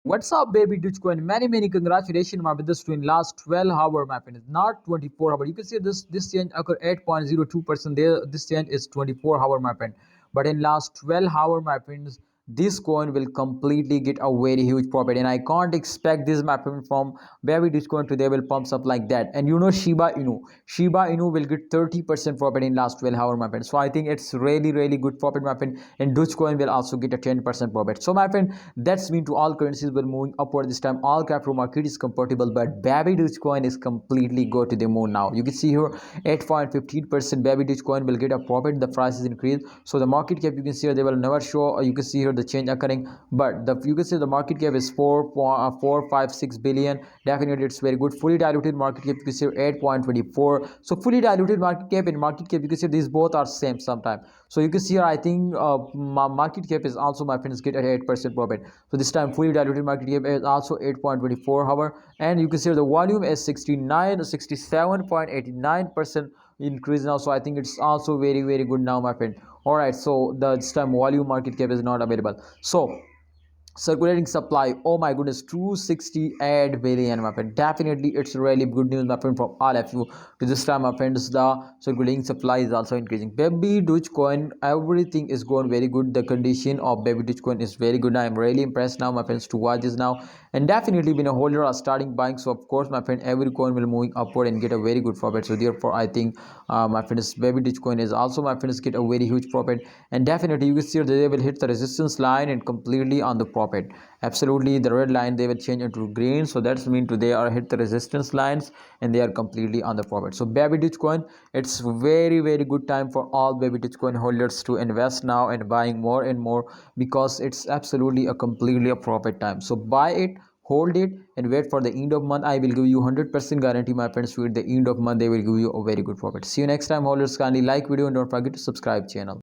What's up, baby Dogecoin? Many congratulations, my brothers, to in last 12 hour, my friend. It's not 24 hour. You can see this change occurred 8.02%. There, this change is 24 hour, my friend. But in last 12 hour, my friends, this coin will completely get a very huge profit, and I can't expect this, my friend, from baby Dogecoin to they will pumps up like that. And you know, Shiba Inu will get 30% profit in last 12 hour, my friend. So I think it's really good profit, my friend. And Dogecoin will also get a 10% profit. So my friend, that's mean to all currencies will moving upward this time. All crypto market is comfortable, but baby Dogecoin is completely go to the moon now. You can see here 8.15% baby Dogecoin will get a profit. The price is increased. So the market cap, you can see here, they will never show. You can see here the change occurring, but you can see the market cap is 4.456 billion. Definitely it's very good. Fully diluted market cap, you can see 8.24. So fully diluted market cap and market cap, you can see these both are same sometime. So you can see here, I think market cap is also, my friends, get at 8% profit. So this time fully diluted market cap is also 8.24 hour, and you can see the volume is 67.89% increase now. So I think it's also very good now, my friend. All right, so the this time volume market cap is not available. So circulating supply, oh my goodness, 268 billion, my friend. Definitely it's really good news, my friend, from all of you. To this time, my friends, the circulating supply is also increasing. Baby Dogecoin, everything is going very good. The condition of baby Dogecoin is very good. I am really impressed now, my friends, to watch this now. And definitely been a holder are starting buying. So of course, my friend, every coin will moving upward and get a very good profit. So therefore I think my friends, baby Dogecoin is also, my friends, get a very huge profit. And definitely you can see that they will hit the resistance line and completely on the profit. Absolutely, the red line they will change into green. So that's mean to they are hit the resistance lines and they are completely on the profit. So baby Dogecoin, it's very good time for all baby Dogecoin holders to invest now and buying more and more, because it's absolutely a completely a profit time. So buy it, hold it, and wait for the end of month. I will give you 100% guarantee, my friends, to at the end of month they will give you a very good profit. See you next time, holders. Kindly like video and don't forget to subscribe channel.